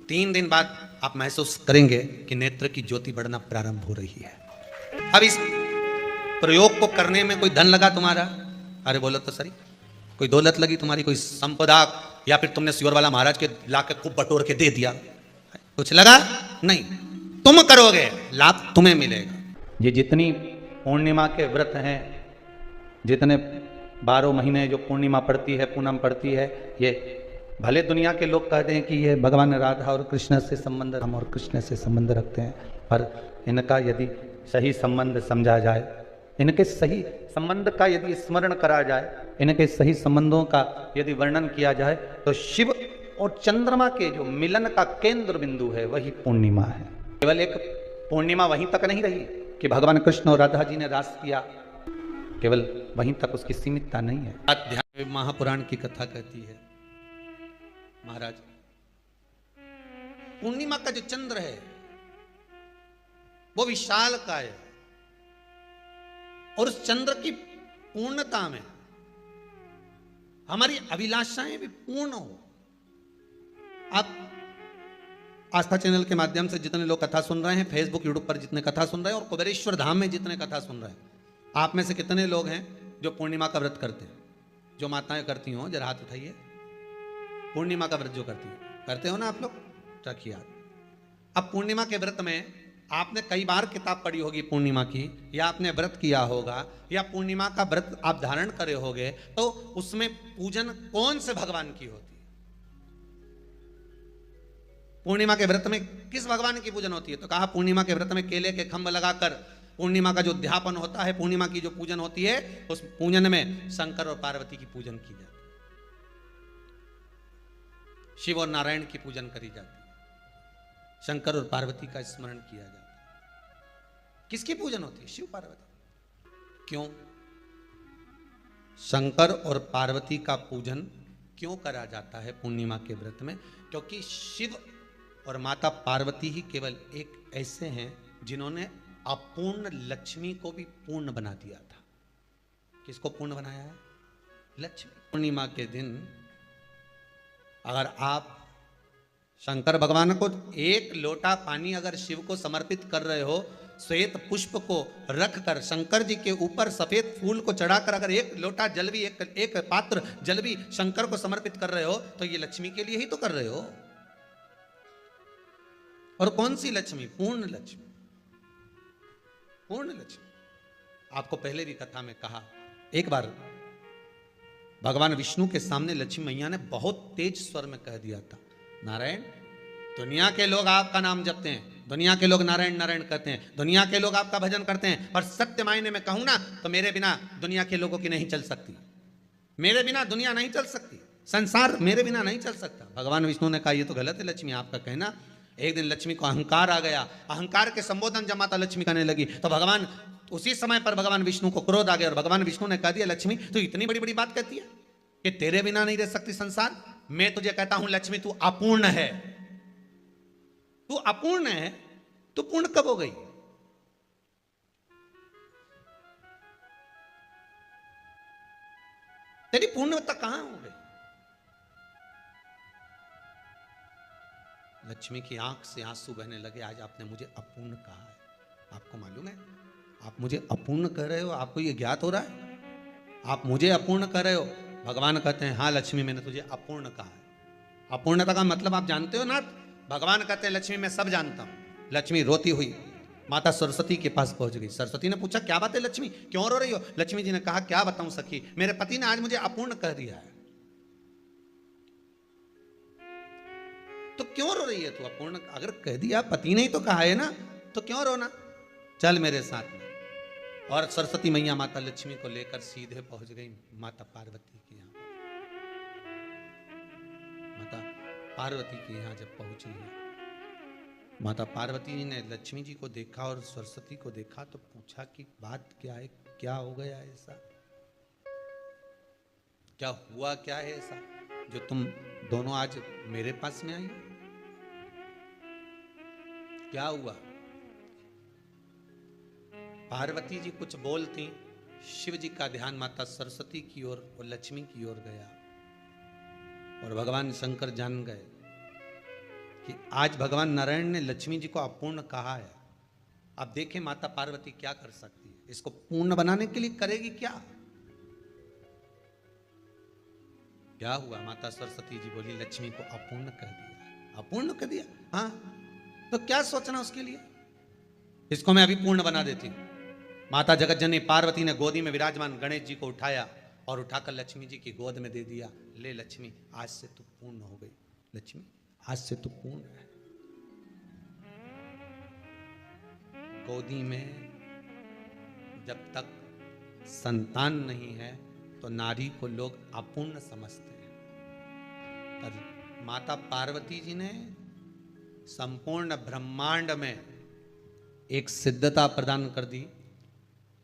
3 दिन बाद आप महसूस करेंगे कि नेत्र की ज्योति बढ़ना प्रारंभ हो रही है। अब इस प्रयोग को करने में कोई धन लगा तुम्हारा? अरे बोलो तो सही, कोई दौलत लगी तुम्हारी, कोई संपदा, या फिर तुमने सियोर वाला महाराज के लाके खूब बटोर के दे दिया, कुछ लगा नहीं, तुम करोगे, लाभ तुम्हें मिलेगा। ये जितनी पूर्णिमा के व्रत हैं, जितने 12 महीने जो पूर्णिमा पड़ती है, पूनम पड़ती है, ये भले दुनिया के लोग कहते हैं कि ये भगवान राधा और कृष्ण से संबंध, हम और कृष्ण से संबंध रखते हैं, पर इनका यदि सही संबंध समझा जाए, इनके सही संबंध का यदि स्मरण करा जाए, इनके सही संबंधों का यदि वर्णन किया जाए, तो शिव और चंद्रमा के जो मिलन का केंद्र बिंदु है वही पूर्णिमा है। केवल एक पूर्णिमा वहीं तक नहीं रही कि भगवान कृष्ण और राधा जी ने रास किया, केवल वहीं तक उसकी सीमितता नहीं है। अध्यात्म महापुराण की कथा कहती है, महाराज, पूर्णिमा का जो चंद्र है वो विशाल का है, और उस चंद्र की पूर्णता में हमारी अभिलाषाएं भी पूर्ण हो। आप आस्था चैनल के माध्यम से जितने लोग कथा सुन रहे हैं, फेसबुक यूट्यूब पर जितने कथा सुन रहे हैं, और कुबेरेश्वर धाम में जितने कथा सुन रहे हैं, आप में से कितने लोग हैं जो पूर्णिमा का व्रत करते हैं? जो माताएं करती हो जरा हाथ उठाइए। पूर्णिमा का व्रत जो करते हो ना आप लोग, रखिए हाथ। अब पूर्णिमा के व्रत में आपने कई बार किताब पढ़ी होगी पूर्णिमा की, या आपने व्रत किया होगा, या पूर्णिमा का व्रत आप धारण करे होगे, तो उसमें पूजन कौन से भगवान की होती है? पूर्णिमा के व्रत में किस भगवान की पूजन होती है? तो कहा पूर्णिमा के व्रत में केले के खंभ लगाकर पूर्णिमा का जो अध्यापन होता है, पूर्णिमा की जो पूजन होती है, उस पूजन में शंकर और पार्वती की पूजन की जाती है, शिव और नारायण की पूजन करी जाती है। शंकर और पार्वती का स्मरण किया जाता है। किसकी पूजन होती है? शिव पार्वती। क्यों शंकर और पार्वती का पूजन क्यों करा जाता है पूर्णिमा के व्रत में? क्योंकि शिव और माता पार्वती ही केवल एक ऐसे हैं जिन्होंने अपूर्ण लक्ष्मी को भी पूर्ण बना दिया था। किसको पूर्ण बनाया है? लक्ष्मी। पूर्णिमा के दिन अगर आप शंकर भगवान को एक लोटा पानी अगर शिव को समर्पित कर रहे हो, श्वेत पुष्प को रखकर शंकर जी के ऊपर सफेद फूल को चढ़ाकर अगर एक लोटा जल भी एक पात्र जल भी शंकर को समर्पित कर रहे हो, तो ये लक्ष्मी के लिए ही तो कर रहे हो। और कौन सी लक्ष्मी? पूर्ण लक्ष्मी। पूर्ण लक्ष्मी। आपको पहले भी कथा में कहा, एक बार भगवान विष्णु के सामने लक्ष्मी मैया ने बहुत तेज स्वर में कह दिया था, नारायण, दुनिया के लोग आपका नाम जपते हैं, दुनिया के लोग नारायण नारायण कहते हैं, दुनिया के लोग आपका भजन करते हैं, पर सत्य मायने में कहूं ना तो मेरे बिना दुनिया के लोगों की नहीं चल सकती। मेरे बिना दुनिया नहीं चल सकती, संसार मेरे बिना नहीं चल सकता। भगवान विष्णु ने कहा ये तो गलत है लक्ष्मी आपका कहना। एक दिन लक्ष्मी को अहंकार आ गया, अहंकार के संबोधन जब माता लक्ष्मी करने लगी तो भगवान उसी समय पर भगवान विष्णु को क्रोध आ गया और भगवान विष्णु ने कह दिया, लक्ष्मी तू इतनी बड़ी बड़ी बात कहती है कि तेरे बिना नहीं रह सकती संसार। मैं तुझे कहता हूं लक्ष्मी तू अपूर्ण है, तू अपूर्ण है, तू पूर्ण कब हो गई? तेरी पूर्णता कहां हो गई? लक्ष्मी की आंख से आंसू बहने लगे। आज आपने मुझे अपूर्ण कहा है, आपको मालूम है आप मुझे अपूर्ण कह रहे हो? आपको ये ज्ञात हो रहा है आप मुझे अपूर्ण कह रहे हो? भगवान कहते हैं हाँ लक्ष्मी मैंने तुझे अपूर्ण कहा है। अपूर्णता का मतलब आप जानते हो ना? भगवान कहते हैं लक्ष्मी मैं सब जानता हूं। लक्ष्मी रोती हुई माता सरस्वती के पास पहुंच गई। सरस्वती ने पूछा क्या बात है लक्ष्मी, क्यों रो रही हो? लक्ष्मी जी ने कहा क्या बताऊं सखी, मेरे पति ने आज मुझे अपूर्ण कह दिया है। तो क्यों रो रही है तू? अपूर्ण अगर कह दिया, पति ने ही तो कहा है ना, तो क्यों रोना? चल मेरे साथ में। और सरस्वती मैया माता लक्ष्मी को लेकर सीधे पहुंच गई माता पार्वती के यहाँ। माता पार्वती के यहाँ जब पहुंची है, माता पार्वती जी ने लक्ष्मी जी को देखा और सरस्वती को देखा तो पूछा कि बात क्या है, क्या हो गया ऐसा, क्या हुआ, क्या है ऐसा जो तुम दोनों आज मेरे पास में आई? क्या हुआ? पार्वती जी कुछ बोलती, शिव जी का ध्यान माता सरस्वती की ओर और लक्ष्मी की ओर गया और भगवान शंकर जान गए कि आज भगवान नारायण ने लक्ष्मी जी को अपूर्ण कहा है। अब देखें माता पार्वती क्या कर सकती है, इसको पूर्ण बनाने के लिए करेगी क्या? क्या हुआ? माता सरस्वती जी बोली लक्ष्मी को अपूर्ण कर दिया। अपूर्ण कर दिया? हाँ, तो क्या सोचना उसके लिए, इसको मैं अभी पूर्ण बना देती हूं। माता जगतजननी पार्वती ने गोदी में विराजमान गणेश जी को उठाया और उठाकर लक्ष्मी जी की गोद में दे दिया। ले लक्ष्मी, आज से तू पूर्ण हो गई। लक्ष्मी आज से तू पूर्ण है। गोदी में जब तक संतान नहीं है तो नारी को लोग अपूर्ण समझते हैं, पर माता पार्वती जी ने संपूर्ण ब्रह्मांड में एक सिद्धता प्रदान कर दी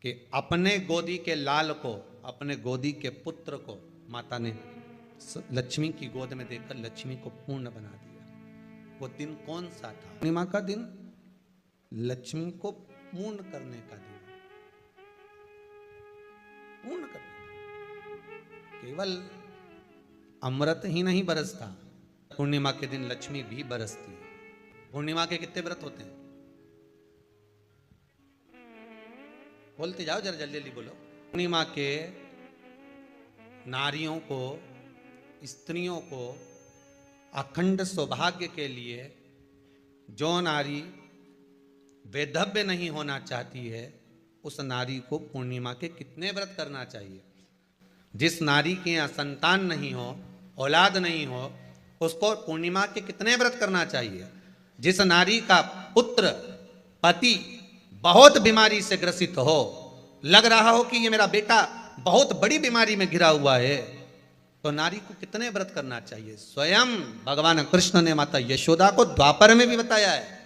कि अपने गोदी के लाल को, अपने गोदी के पुत्र को माता ने लक्ष्मी की गोद में देकर लक्ष्मी को पूर्ण बना दिया। वो दिन कौन सा था? पूर्णिमा का दिन, लक्ष्मी को पूर्ण करने का दिन, पूर्ण करने का। केवल अमृत ही नहीं बरसता, पूर्णिमा के दिन लक्ष्मी भी बरसती है। पूर्णिमा के कितने व्रत होते हैं? बोलते जाओ जरा, जल्दी जल्दी बोलो। पूर्णिमा के नारियों को, स्त्रियों को अखंड सौभाग्य के लिए, जो नारी वैधव्य नहीं होना चाहती है उस नारी को पूर्णिमा के कितने व्रत करना चाहिए? जिस नारी के यहाँ संतान नहीं हो, औलाद नहीं हो, उसको पूर्णिमा के कितने व्रत करना चाहिए? जिस नारी का पुत्र, पति बहुत बीमारी से ग्रसित हो, लग रहा हो कि ये मेरा बेटा बहुत बड़ी बीमारी में घिरा हुआ है, तो नारी को कितने व्रत करना चाहिए? स्वयं भगवान कृष्ण ने माता यशोदा को द्वापर में भी बताया है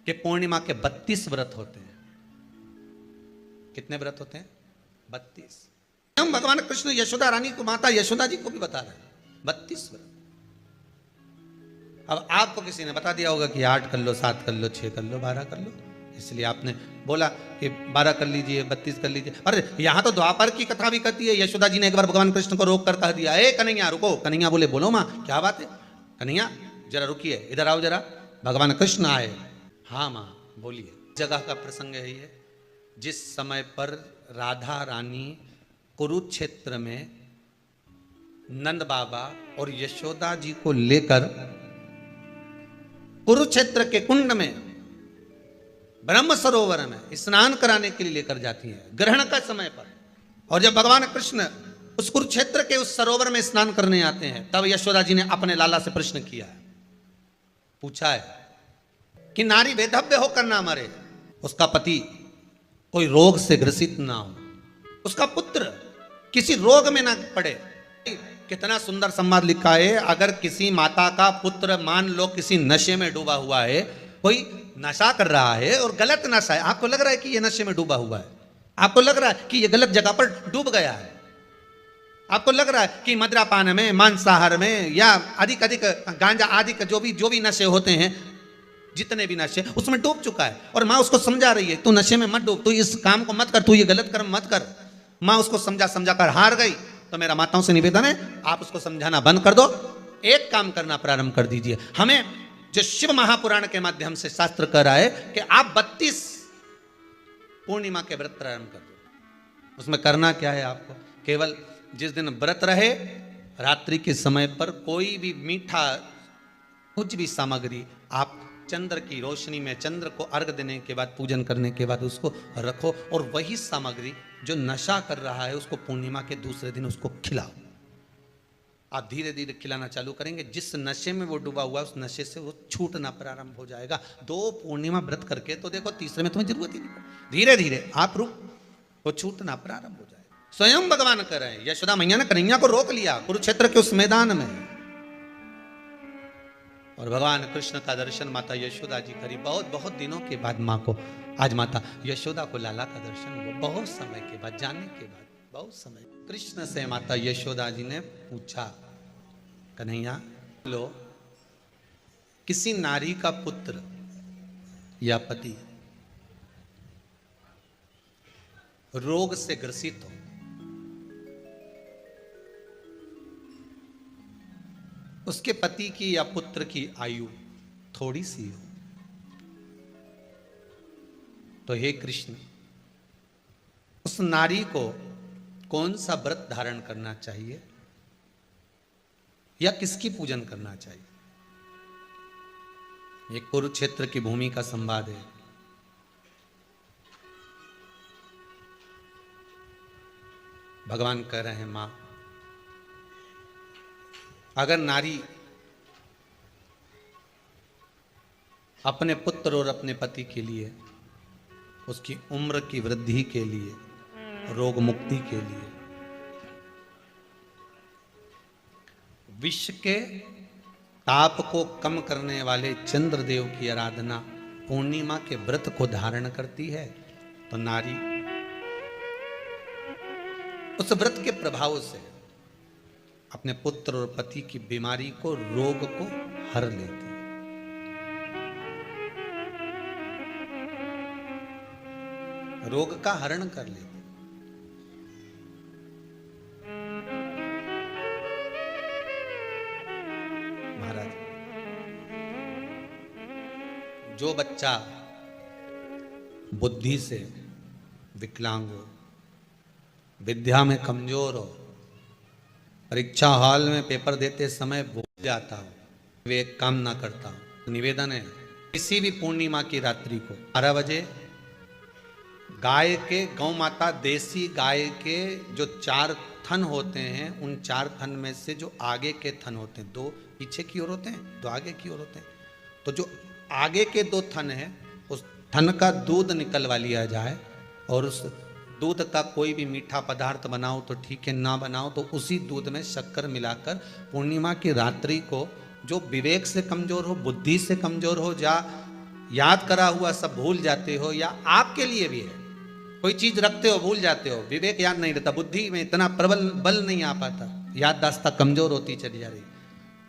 कि पूर्णिमा के 32 व्रत होते हैं। कितने व्रत होते हैं? 32। हम भगवान कृष्ण यशोदा रानी को, माता यशोदा जी को भी बता रहे हैं 32 व्रत। अब आपको किसी ने बता दिया होगा कि 8 कर लो, 7 कर लो, 6 कर लो, 12 कर लो, इसलिए आपने बोला कि 12 कर लीजिए, 32 कर लीजिए। अरे यहां तो द्वापर की कथा भी कहती है। यशोदा जी ने एक बार भगवान कृष्ण को रोक कर कह दिया, ए कन्हैया रुको। कन्हैया बोले, बोलो माँ क्या बात है? कन्हैया जरा रुकिए, इधर आओ जरा। भगवान कृष्ण आए। हाँ माँ बोलिए। जगह का प्रसंग है ये, जिस समय पर राधा रानी कुरुक्षेत्र में नंद बाबा और यशोदा जी को लेकर कुरुक्षेत्र के कुंड में, ब्रह्म सरोवर में स्नान कराने के लिए लेकर जाती है ग्रहण का समय पर। और जब भगवान कृष्ण उस कुरुक्षेत्र के उस सरोवर में स्नान करने आते हैं, तब यशोदा जी ने अपने लाला से प्रश्न किया है, पूछा है कि नारी वेधव्य होकर ना मरे, उसका पति कोई रोग से ग्रसित ना हो, उसका पुत्र किसी रोग में ना पड़े। कितना सुंदर संवाद लिखा है। अगर किसी माता का पुत्र मान लो किसी नशे में डूबा हुआ है, कोई नशा कर रहा है और गलत नशा है, आपको लग रहा है कि ये नशे में डूबा हुआ है, आपको लग रहा है कि ये गलत जगह पर डूब गया है, आपको लग रहा है कि मद्रापान में, मांसाहार में या अधिक गांजा आदि का जो भी नशे होते हैं, जितने भी नशे, उसमें डूब चुका है। और माँ उसको समझा रही है, तू नशे में मत डूब, तू इस काम को मत कर, तू ये गलत कर्म मत कर। माँ उसको समझा कर हार गई। तो मेरा माताओं से निवेदन है, आप उसको समझाना बंद कर दो, एक काम करना प्रारंभ कर दीजिए। हमें जो शिव महापुराण के माध्यम से शास्त्र कह रहा है कि आप 32 पूर्णिमा के व्रत प्रारंभ कर दो। उसमें करना क्या है आपको? केवल जिस दिन व्रत रहे, रात्रि के समय पर कोई भी मीठा कुछ भी सामग्री आप चंद्र की रोशनी में, चंद्र को अर्घ देने के बाद, पूजन करने के बाद उसको रखो, और वही सामग्री जो नशा कर रहा है उसको पूर्णिमा के दूसरे दिन उसको खिलाओ। आप धीरे धीरे खिलाना चालू करेंगे, जिस नशे में वो डूबा हुआ उस नशे से वो छूटना प्रारंभ हो जाएगा। 2 पूर्णिमा व्रत करके तो देखो, तीसरे में तुम्हें जरूरत ही नहीं पड़ेगी। धीरे धीरे आप रुक, वो छूटना प्रारंभ हो जाएगा। स्वयं भगवान कर रहे हैं। यशोदा मैया ने कन्हैया को रोक लिया कुरुक्षेत्र के उस मैदान में, और भगवान कृष्ण का दर्शन माता यशोदा जी करी। बहुत दिनों के बाद माँ को, आज माता यशोदा को लाला का दर्शन हुआ, बहुत समय के बाद, जाने के बाद बहुत समय। कृष्ण से माता यशोदा जी ने पूछा, कन्हैया लो, किसी नारी का पुत्र या पति रोग से ग्रसित हो, उसके पति की या पुत्र की आयु थोड़ी सी हो, तो हे कृष्ण, उस नारी को कौन सा व्रत धारण करना चाहिए या किसकी पूजन करना चाहिए? ये कुरुक्षेत्र की भूमि का संवाद है। भगवान कह रहे हैं, मां, अगर नारी अपने पुत्र और अपने पति के लिए, उसकी उम्र की वृद्धि के लिए, रोग मुक्ति के लिए, विश्व के ताप को कम करने वाले चंद्रदेव की आराधना, पूर्णिमा के व्रत को धारण करती है, तो नारी उस व्रत के प्रभाव से अपने पुत्र और पति की बीमारी को, रोग को हर लेती है। रोग का हरण कर लेती है। महाराज, जो बच्चा बुद्धि से विकलांग हो, विद्या में कमजोर हो, परीक्षा हॉल में पेपर देते समय भूल जाता हो, वे एक काम ना करता हो, तो निवेदन है, किसी भी पूर्णिमा की रात्रि को 12 बजे गाय के, गौ माता देसी गाय के जो 4 थन होते हैं, उन 4 थन में से जो आगे के थन होते हैं, 2 पीछे की ओर होते हैं, 2 आगे की ओर होते हैं, तो जो आगे के 2 थन हैं, उस थन का दूध निकलवा लिया जाए और उस दूध का कोई भी मीठा पदार्थ बनाओ तो ठीक है, ना बनाओ तो उसी दूध में शक्कर मिलाकर पूर्णिमा की रात्रि को जो विवेक से कमजोर हो, बुद्धि से कमजोर हो, या याद करा हुआ सब भूल जाते हो, या आपके लिए भी है कोई चीज रखते हो भूल जाते हो, विवेक याद नहीं रहता, बुद्धि में इतना प्रबल बल नहीं आ पाता, याददाश्त कमजोर होती चली जा रही,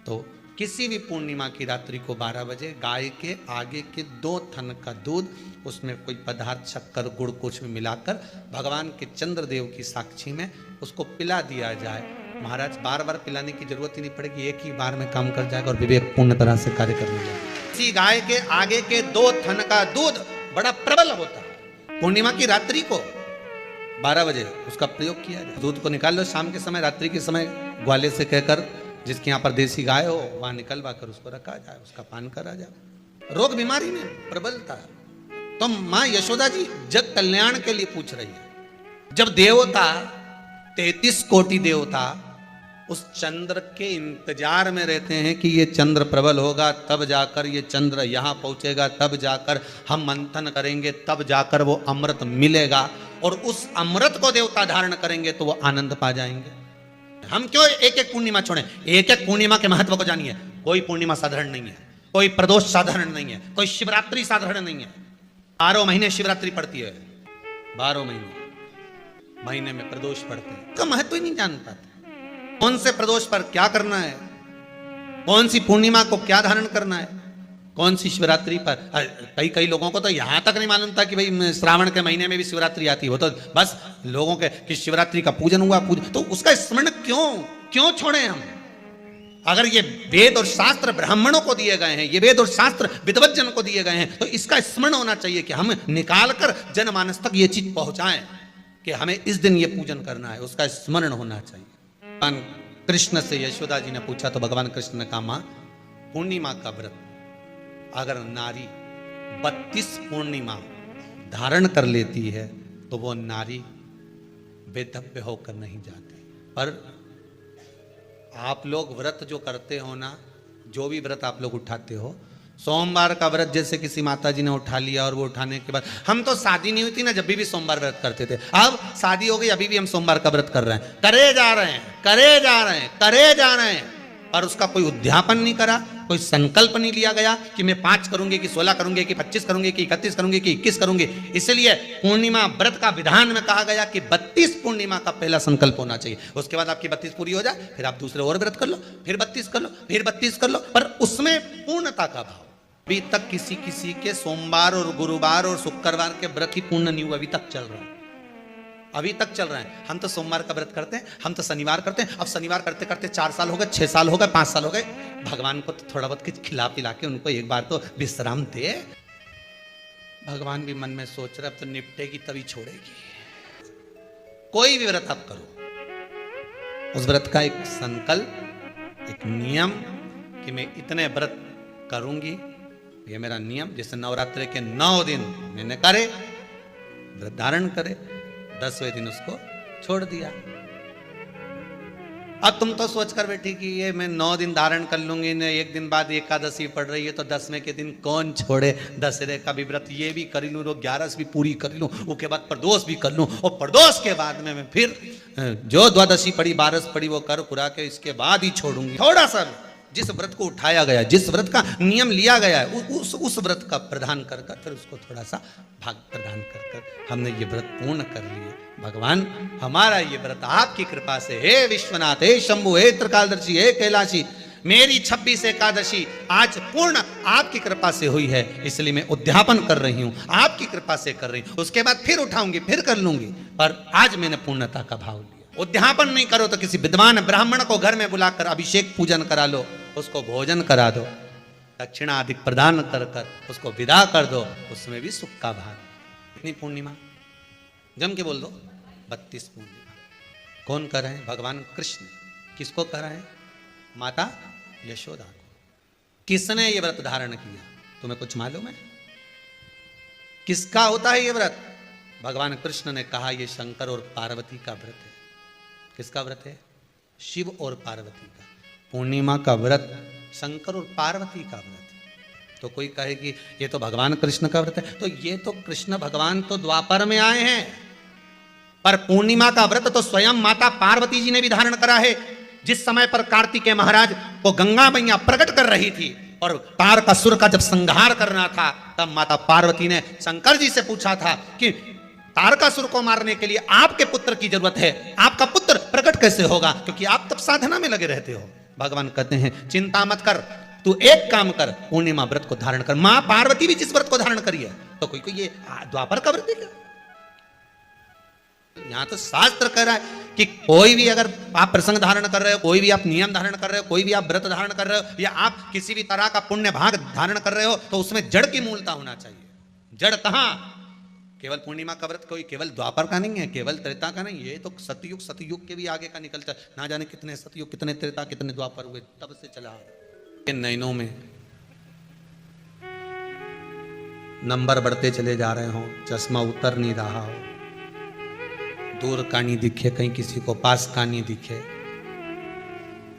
तो किसी भी पूर्णिमा की रात्रि को 12 बजे गाय के आगे के 2 थन का दूध, उसमें कोई पदार्थ शक्कर गुड़ कुछ भी मिलाकर भगवान के चंद्रदेव की साक्षी में उसको पिला दिया जाए। महाराज बार बार पिलाने की जरूरत ही नहीं पड़ेगी, एक ही बार में काम कर जाएगा और विवेक पूर्ण तरह से कार्य करने जाएगा। इसी गाय के आगे के 2 थन का दूध बड़ा प्रबल होता है। पूर्णिमा की रात्रि को 12 बजे उसका प्रयोग किया जाए। दूध को निकाल लो शाम के समय, रात्रि के समय ग्वाले से कहकर जिसके यहाँ पर देसी गाय हो वहां निकलवा कर उसको रखा जाए, उसका पान करा जाए। रोग बीमारी में प्रबलता, तो मां यशोदा जी जग कल्याण के लिए पूछ रही है। जब देवता 33 कोटि देवता उस चंद्र के इंतजार में रहते हैं कि ये चंद्र प्रबल होगा तब जाकर ये चंद्र यहाँ पहुंचेगा, तब जाकर हम मंथन करेंगे, तब जाकर वो अमृत मिलेगा, और उस अमृत को देवता धारण करेंगे तो वो आनंद पा जाएंगे। हम क्यों एक एक पूर्णिमा छोड़ें? एक एक पूर्णिमा के महत्व को जानिए। कोई पूर्णिमा साधारण नहीं है, कोई प्रदोष साधारण नहीं है, कोई शिवरात्रि साधारण नहीं है। 12 महीने शिवरात्रि पड़ती है, 12 महीने में प्रदोष पड़ते हैं, का महत्व ही नहीं जान पाते। कौन से प्रदोष पर क्या करना है, कौन सी पूर्णिमा को क्या धारण करना है, कौन सी शिवरात्रि पर। कई लोगों को तो यहां तक नहीं मालूम था कि भाई श्रावण के महीने में भी शिवरात्रि आती है। वो तो बस लोगों के कि शिवरात्रि का पूजन हुआ, तो उसका स्मरण क्यों छोड़े हम? अगर ये वेद और शास्त्र ब्राह्मणों को दिए गए हैं, ये वेद और शास्त्र विद्वत जन को दिए गए हैं, तो इसका स्मरण होना चाहिए कि हम निकाल कर जनमानस तक ये चीज पहुंचाएं कि हमें इस दिन ये पूजन करना है, उसका स्मरण होना चाहिए। भगवान कृष्ण से यशोदा जी ने पूछा तो भगवान कृष्ण ने कहा, मां पूर्णिमा का व्रत अगर नारी 32 पूर्णिमा धारण कर लेती है तो वो नारी वेदव्य होकर नहीं जाती। पर आप लोग व्रत जो करते हो ना, जो भी व्रत आप लोग उठाते हो, सोमवार का व्रत जैसे किसी माता जी ने उठा लिया और वो उठाने के बाद, हम तो शादी नहीं हुई थी ना जब भी सोमवार व्रत करते थे, अब शादी हो गई अभी भी हम सोमवार का व्रत कर रहे हैं, करे जा रहे हैं, और उसका कोई उद्यापन नहीं करा, कोई संकल्प नहीं लिया गया कि मैं 5 करूंगी कि 16 करूंगी कि 25 करूंगी कि 31 करूंगी कि 21 करूंगी। इसलिए पूर्णिमा व्रत का विधान में कहा गया कि 32 पूर्णिमा का पहला संकल्प होना चाहिए। उसके बाद आपकी 32 पूरी हो जाए, फिर आप दूसरे और व्रत कर लो, फिर 32 कर लो, फिर 32 कर लो, पर उसमें पूर्णता का भाव। अभी तक किसी के सोमवार और गुरुवार और शुक्रवार के व्रत ही पूर्ण नहीं हुआ, अभी तक चल रहा है, अभी तक चल रहा है। हम तो सोमवार का व्रत करते हैं, हम तो शनिवार करते हैं, अब शनिवार करते करते 4 साल हो गए, 6 साल हो गए, 5 साल हो गए। भगवान को तो थोड़ा बहुत कुछ खिला पिला के उनको एक बार तो विश्राम दे। भगवान भी मन में सोच रहे अब तो निपटेगी तभी छोड़ेगी। कोई भी व्रत आप करो, उस व्रत का एक संकल्प, एक नियम कि मैं इतने व्रत करूंगी, ये मेरा नियम। जैसे नवरात्रि के 9 दिन मैंने करे, व्रत धारण करे, 10वें दिन उसको छोड़ दिया। अब तुम तो सोच कर बैठी कि ये मैं 9 दिन धारण कर लूंगी, ने एक दिन बाद एकादशी पड़ रही है तो 10वें के दिन कौन छोड़े, दशहरे का भी व्रत ये भी कर लूँ, 11 भी पूरी कर लूँ, उसके बाद प्रदोष भी कर लूँ, और प्रदोष के बाद में मैं फिर जो द्वादशी पड़ी 12 पड़ी वो कर पुरा के इसके बाद ही छोड़ूंगी। थोड़ा सा जिस व्रत को उठाया गया, जिस व्रत का नियम लिया गया है, उस व्रत का प्रदान कर फिर उसको थोड़ा सा भाग प्रदान कर हमने ये व्रत पूर्ण कर लिए। भगवान हमारा ये व्रत आपकी कृपा से, हे विश्वनाथ, हे शंभु, हे त्रिकालदर्शी, हे कैलाशी, मेरी 26 एकादशी आज पूर्ण आपकी कृपा से हुई है, इसलिए मैं उद्यापन कर रही हूँ, आपकी कृपा से कर रही हूँ। उसके बाद फिर उठाऊंगी, फिर कर लूंगी, पर आज मैंने पूर्णता का भाव लिया। उद्यापन नहीं करो तो किसी विद्वान ब्राह्मण को घर में बुलाकर अभिषेक पूजन करा लो, उसको भोजन करा दो, दक्षिणा अधिक प्रदान कर उसको विदा कर दो, उसमें भी सुख का भाग। इतनी पूर्णिमा जम के बोल दो, 32 पूर्णिमा। कौन कर रहे हैं? भगवान कृष्ण। किसको कर रहे हैं? माता यशोदा को। किसने ये व्रत धारण किया? तुम्हें कुछ मालूम है किसका होता है ये व्रत? भगवान कृष्ण ने कहा ये शंकर और पार्वती का व्रत है। किसका व्रत है? शिव और पार्वती का। पूर्णिमा का व्रत शंकर और पार्वती का व्रत। तो कोई कहे कि ये तो भगवान कृष्ण का व्रत है, तो ये तो कृष्ण भगवान तो द्वापर में आए हैं, पर पूर्णिमा का व्रत तो स्वयं माता पार्वती जी ने भी धारण करा है। जिस समय पर कार्तिकेय महाराज को गंगा मैया प्रकट कर रही थी और तारकासुर का जब संहार करना था, तब माता पार्वती ने शंकर जी से पूछा था कि तारकासुर को मारने के लिए आपके पुत्र की जरूरत है, आपका पुत्र प्रकट कैसे होगा, क्योंकि आप तब साधना में लगे रहते हो। भगवान कहते हैं चिंता मत कर, तू एक काम कर, पूर्णिमा व्रत को धारण कर। मां पार्वती भी जिस व्रत को धारण करी है, तो कोई ये द्वापर का व्रत है क्या? यहां तो शास्त्र कह रहा है कि कोई भी अगर आप प्रसंग धारण कर रहे हो, कोई भी आप नियम धारण कर रहे हो, कोई भी आप व्रत धारण कर रहे हो, या आप किसी भी तरह का पुण्य भाग धारण कर रहे हो, तो उसमें जड़ की मूलता होना चाहिए। जड़ कहां? केवल पूर्णिमा का व्रत कोई केवल द्वापर का नहीं है, केवल त्रेता का नहीं, ये तो सतयुग के भी आगे का निकलता है। ना जाने कितने सतयुग, कितने त्रेता, कितने द्वापर हुए, तब से चला। नैनों में नंबर बढ़ते चले जा रहे हो, चश्मा उतर नहीं रहा हो, दूर का नहीं दिखे, कहीं किसी को पास का नहीं दिखे,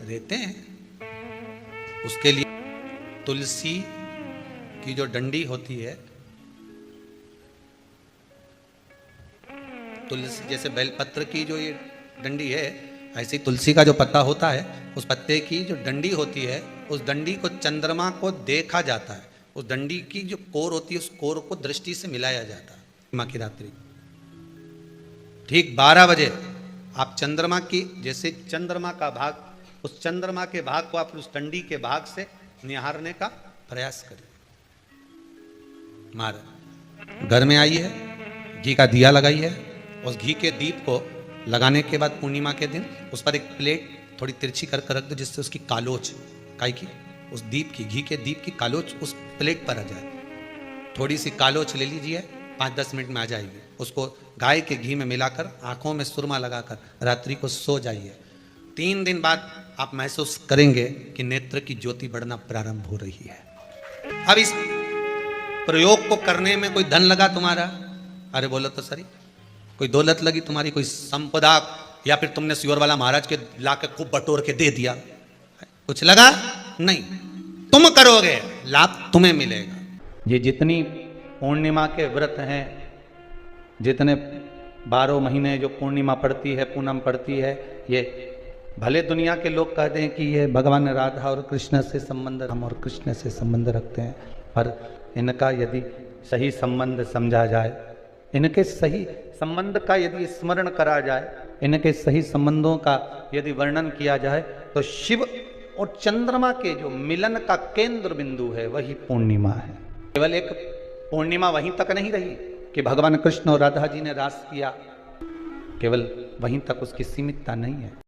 रहते हैं। उसके लिए तुलसी की जो डंडी होती है, तुलसी जैसे बेलपत्र की जो ये डंडी है, ऐसे ही तुलसी का जो पत्ता होता है, उस पत्ते की जो डंडी होती है, उस डंडी को चंद्रमा को देखा जाता है। उस डंडी की जो कोर होती है, उस कोर को दृष्टि से मिलाया जाता है। माँ की रात्रि ठीक 12 बजे आप चंद्रमा की, जैसे चंद्रमा का भाग, उस चंद्रमा के भाग को आप उस डंडी के भाग से निहारने का प्रयास करें। मार घर में आई है, घी का दिया लगाई है, उस घी के दीप को लगाने के बाद पूर्णिमा के दिन उस पर एक प्लेट थोड़ी तिरछी कर रख दो, जिससे उसकी कालोच, काई की, उस दीप की, घी के दीप की कालोच उस प्लेट पर आ जाए। थोड़ी सी कालोच ले लीजिए, 5-10 मिनट में आ जाएगी। उसको गाय के घी में मिलाकर आंखों में सुरमा लगाकर रात्रि को सो जाइए। 3 दिन बाद आप महसूस करेंगे कि नेत्र की ज्योति बढ़ना प्रारंभ हो रही है। अब इस प्रयोग को करने में कोई धन लगा तुम्हारा? अरे बोलो तो सही, कोई दौलत लगी तुम्हारी, कोई संपदा, या फिर तुमने सियोर वाला महाराज के लाके खूब बटोर के दे दिया, कुछ लगा? नहीं। तुम करोगे, लाभ तुम्हें मिलेगा। ये जितनी पूर्णिमा के व्रत हैं, जितने 12 महीने जो पूर्णिमा पड़ती है, पूनम पड़ती है, ये भले दुनिया के लोग कहते हैं कि ये भगवान राधा और कृष्ण से संबंध, हम और कृष्ण से संबंध रखते हैं, पर इनका यदि सही संबंध समझा जाए, इनके सही संबंध का यदि स्मरण करा जाए, इनके सही संबंधों का यदि वर्णन किया जाए, तो शिव और चंद्रमा के जो मिलन का केंद्र बिंदु है, वही पूर्णिमा है। केवल एक पूर्णिमा वहीं तक नहीं रही कि भगवान कृष्ण और राधा जी ने रास किया, केवल वहीं तक उसकी सीमितता नहीं है।